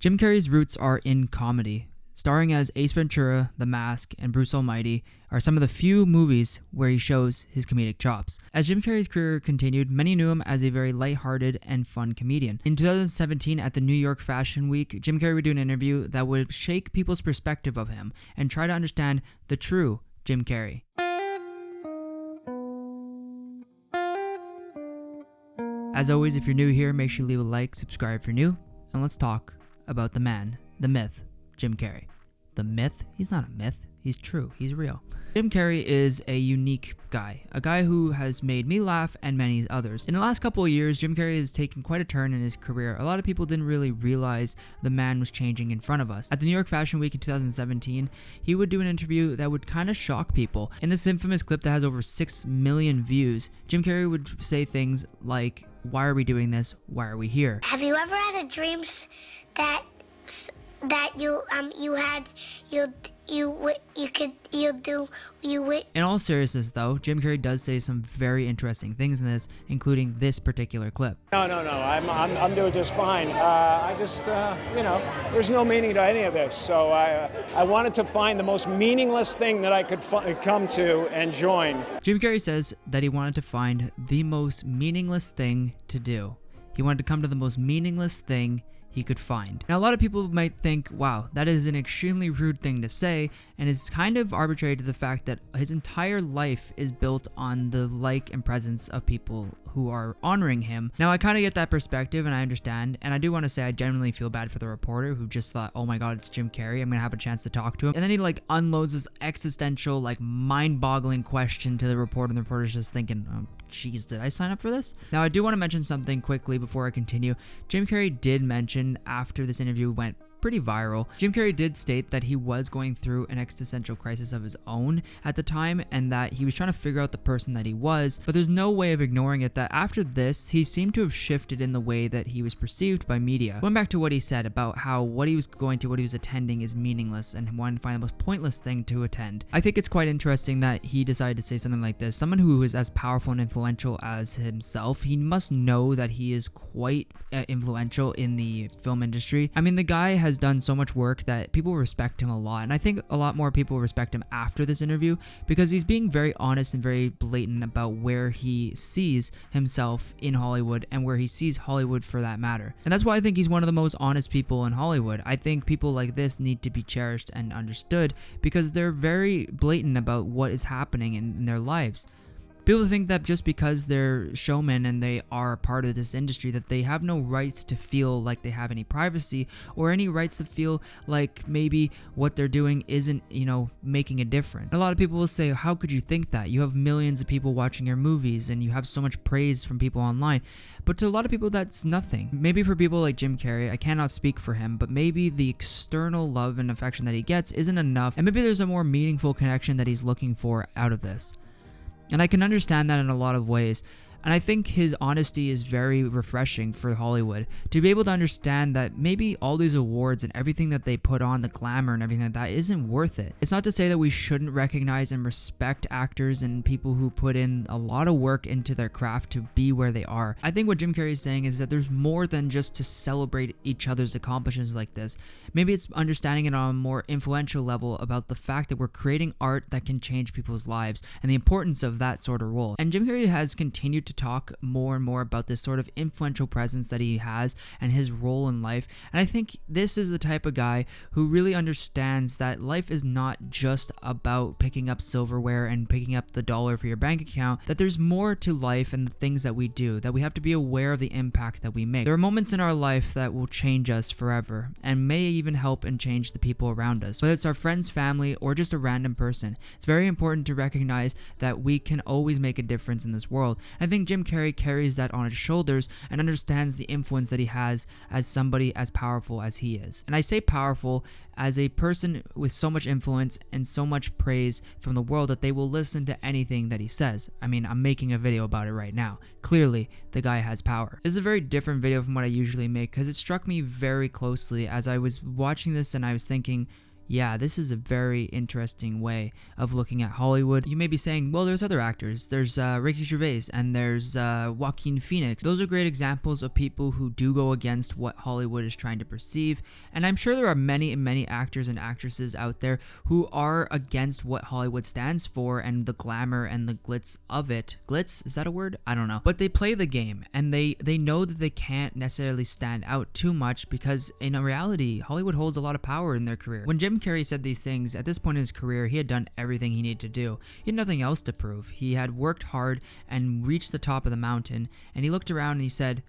Jim Carrey's roots are in comedy. Starring as Ace Ventura, The Mask, and Bruce Almighty are some of the few movies where he shows his comedic chops. As Jim Carrey's career continued, many knew him as a very lighthearted and fun comedian. In 2017, at the New York Fashion Week, Jim Carrey would do an interview that would shake people's perspective of him and try to understand the true Jim Carrey. As always, if you're new here, make sure you leave a like, subscribe if you're new, and let's talk about the man, the myth, Jim Carrey. The myth? He's not a myth. He's true. He's real. Jim Carrey is a unique guy, a guy who has made me laugh and many others. In the last couple of years, Jim Carrey has taken quite a turn in his career. A lot of people didn't really realize the man was changing in front of us. At the New York Fashion Week in 2017, he would do an interview that would kind of shock people. In this infamous clip that has over 6 million views, Jim Carrey would say things like, "Why are we doing this? Why are we here?" Have you ever had a dream that In all seriousness though, Jim Carrey does say some very interesting things in this, including this particular clip. No, I'm doing just fine. I just, there's no meaning to any of this. So I wanted to find the most meaningless thing that I could come to and join. Jim Carrey says that he wanted to find the most meaningless thing to do. He wanted to come to the most meaningless thing he could find. Now, a lot of people might think, wow, that is an extremely rude thing to say, and is kind of arbitrary to the fact that his entire life is built on the like and presence of people who are honoring him. Now, I kind of get that perspective, and I understand, and I do want to say I genuinely feel bad for the reporter who just thought, oh my god, it's Jim Carrey, I'm gonna have a chance to talk to him. And then he unloads this existential, mind-boggling question to the reporter, and the reporter's just thinking, oh, jeez, did I sign up for this? Now, I do want to mention something quickly before I continue. Jim Carrey did mention after this interview went pretty viral, Jim Carrey did state that he was going through an existential crisis of his own at the time, and that he was trying to figure out the person that he was, but there's no way of ignoring it that after this, he seemed to have shifted in the way that he was perceived by media. Going back to what he said about how what he was attending is meaningless and wanted to find the most pointless thing to attend. I think it's quite interesting that he decided to say something like this. Someone who is as powerful and influential as himself, he must know that he is quite influential in the film industry. I mean, the guy has done so much work that people respect him a lot, and I think a lot more people respect him after this interview because he's being very honest and very blatant about where he sees himself in Hollywood and where he sees Hollywood for that matter. And that's why I think he's one of the most honest people in Hollywood. I think people like this need to be cherished and understood because they're very blatant about what is happening in their lives. People think that just because they're showmen and they are part of this industry that they have no rights to feel like they have any privacy or any rights to feel like maybe what they're doing isn't, making a difference. A lot of people will say, how could you think that? You have millions of people watching your movies and you have so much praise from people online. But to a lot of people, that's nothing. Maybe for people like Jim Carrey, I cannot speak for him, but maybe the external love and affection that he gets isn't enough, and maybe there's a more meaningful connection that he's looking for out of this. And I can understand that in a lot of ways. And I think his honesty is very refreshing for Hollywood to be able to understand that maybe all these awards and everything that they put on, the glamour and everything like that, isn't worth it. It's not to say that we shouldn't recognize and respect actors and people who put in a lot of work into their craft to be where they are. I think what Jim Carrey is saying is that there's more than just to celebrate each other's accomplishments like this. Maybe it's understanding it on a more influential level about the fact that we're creating art that can change people's lives and the importance of that sort of role. And Jim Carrey has continued to talk more and more about this sort of influential presence that he has and his role in life. And I think this is the type of guy who really understands that life is not just about picking up silverware and picking up the dollar for your bank account, that there's more to life and the things that we do, that we have to be aware of the impact that we make. There are moments in our life that will change us forever and may even help and change the people around us, whether it's our friends, family, or just a random person. It's very important to recognize that we can always make a difference in this world. I think Jim Carrey carries that on his shoulders and understands the influence that he has as somebody as powerful as he is. And I say powerful as a person with so much influence and so much praise from the world that they will listen to anything that he says. I mean, I'm making a video about it right now. Clearly, the guy has power. This is a very different video from what I usually make because it struck me very closely as I was watching this and I was thinking, yeah, this is a very interesting way of looking at Hollywood. You may be saying, well, there's other actors. There's Ricky Gervais and there's Joaquin Phoenix. Those are great examples of people who do go against what Hollywood is trying to perceive. And I'm sure there are many and many actors and actresses out there who are against what Hollywood stands for and the glamour and the glitz of it. Glitz? Is that a word? I don't know. But they play the game and they know that they can't necessarily stand out too much because in reality, Hollywood holds a lot of power in their career. When Jim Carrey said these things, at this point in his career, he had done everything he needed to do. He had nothing else to prove. He had worked hard and reached the top of the mountain, and he looked around and he said,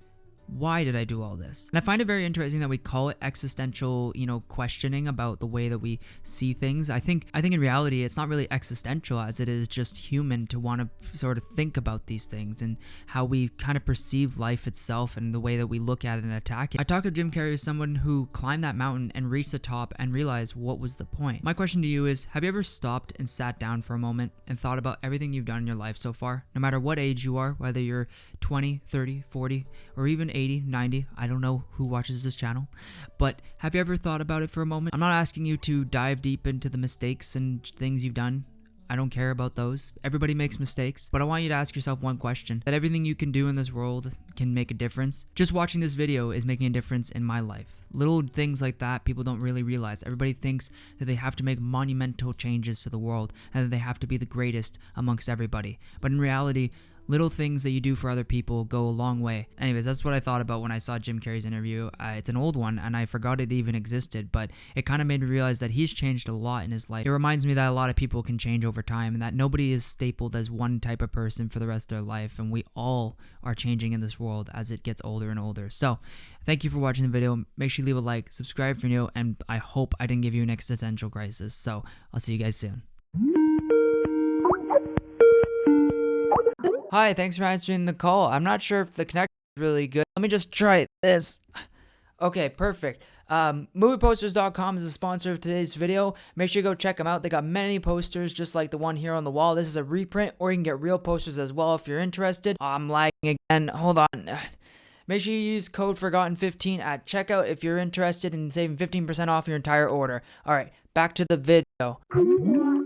why did I do all this? And I find it very interesting that we call it existential, questioning about the way that we see things. I think in reality, it's not really existential as it is just human to want to sort of think about these things and how we kind of perceive life itself and the way that we look at it and attack it. I talk of Jim Carrey as someone who climbed that mountain and reached the top and realized what was the point. My question to you is, have you ever stopped and sat down for a moment and thought about everything you've done in your life so far? No matter what age you are, whether you're 20, 30, 40, or even 80, 90, I don't know who watches this channel, but have you ever thought about it for a moment? I'm not asking you to dive deep into the mistakes and things you've done. I don't care about those. Everybody makes mistakes, but I want you to ask yourself one question, that everything you can do in this world can make a difference. Just watching this video is making a difference in my life. Little things like that people don't really realize. Everybody thinks that they have to make monumental changes to the world and that they have to be the greatest amongst everybody. But in reality, little things that you do for other people go a long way. Anyways, that's what I thought about when I saw Jim Carrey's interview. It's an old one, and I forgot it even existed, but it kind of made me realize that he's changed a lot in his life. It reminds me that a lot of people can change over time, and that nobody is stapled as one type of person for the rest of their life, and we all are changing in this world as it gets older and older. So, thank you for watching the video. Make sure you leave a like, subscribe if you're new, and I hope I didn't give you an existential crisis. So, I'll see you guys soon. Hi, thanks for answering the call. I'm not sure if the connection is really good. Let me just try this. Okay, perfect. Movieposters.com is the sponsor of today's video. Make sure you go check them out. They got many posters just like the one here on the wall. This is a reprint, or you can get real posters as well if you're interested. I'm lagging again. Hold on. Make sure you use code Forgotten15 at checkout if you're interested in saving 15% off your entire order. Alright, back to the video.